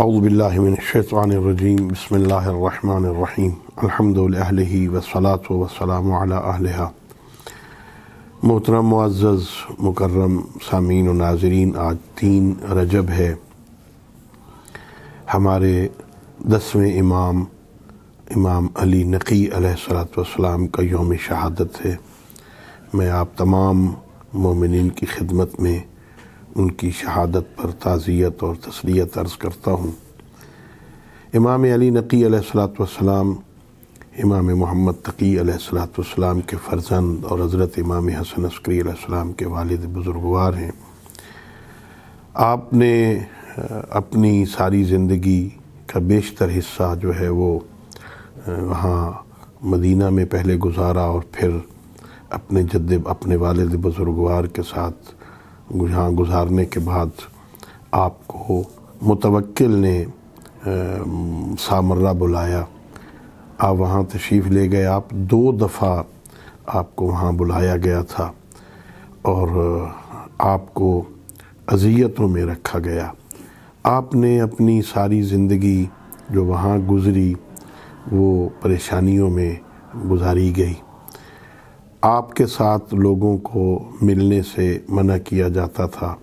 اعوذ باللہ من الشیطان الرجیم بسم اللہ الرحمن الرحیم الحمد للہ والصلاة والسلام علی اہلہا۔ محترم معزز مکرم سامعین و ناظرین، آج 3 رجب ہے، ہمارے 10ویں امام علی نقی علیہ السلام کا یوم شہادت ہے۔ میں آپ تمام مومنین کی خدمت میں ان کی شہادت پر تعزیت اور تسلیت عرض کرتا ہوں۔ امام علی نقی علیہ السلام امام محمد تقی علیہ السلام کے فرزند اور حضرت امام حسن عسکری علیہ السلام کے والد بزرگوار ہیں۔ آپ نے اپنی ساری زندگی کا بیشتر حصہ جو ہے وہ وہاں مدینہ میں پہلے گزارا، اور پھر اپنے والد بزرگوار کے ساتھ یہاں گزارنے کے بعد آپ کو متوکل نے سامرہ بلایا۔ آپ وہاں تشریف لے گئے۔ آپ 2 دفعہ آپ کو وہاں بلایا گیا تھا اور آپ کو اذیتوں میں رکھا گیا۔ آپ نے اپنی ساری زندگی جو وہاں گزری وہ پریشانیوں میں گزاری گئی۔ آپ کے ساتھ لوگوں کو ملنے سے منع کیا جاتا تھا۔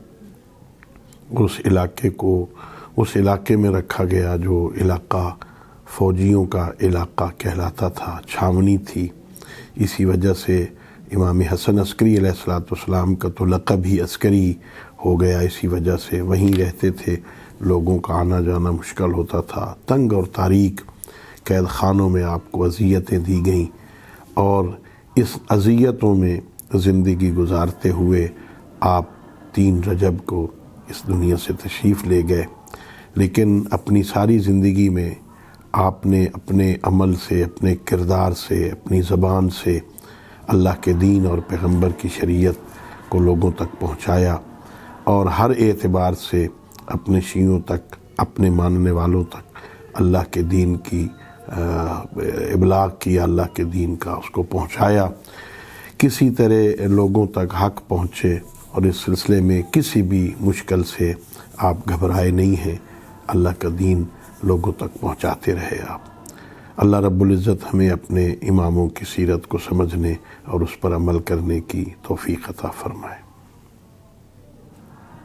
اس علاقے میں رکھا گیا جو علاقہ فوجیوں کا علاقہ کہلاتا تھا، چھاونی تھی۔ اسی وجہ سے امام حسن عسکری علیہ السلام کا تو لقب ہی عسکری ہو گیا۔ اسی وجہ سے وہیں رہتے تھے، لوگوں کا آنا جانا مشکل ہوتا تھا۔ تنگ اور تاریک قید خانوں میں آپ کو اذیتیں دی گئیں، اور اس اذیتوں میں زندگی گزارتے ہوئے آپ 3 رجب کو اس دنیا سے تشریف لے گئے۔ لیکن اپنی ساری زندگی میں آپ نے اپنے عمل سے، اپنے کردار سے، اپنی زبان سے اللہ کے دین اور پیغمبر کی شریعت کو لوگوں تک پہنچایا، اور ہر اعتبار سے اپنے شیعوں تک، اپنے ماننے والوں تک اللہ کے دین کی ابلاغ کیا، اللہ کے دین کا اس کو پہنچایا۔ کسی طرح لوگوں تک حق پہنچے، اور اس سلسلے میں کسی بھی مشکل سے آپ گھبرائے نہیں ہیں۔ اللہ کا دین لوگوں تک پہنچاتے رہے آپ۔ اللہ رب العزت ہمیں اپنے اماموں کی سیرت کو سمجھنے اور اس پر عمل کرنے کی توفیق عطا فرمائے۔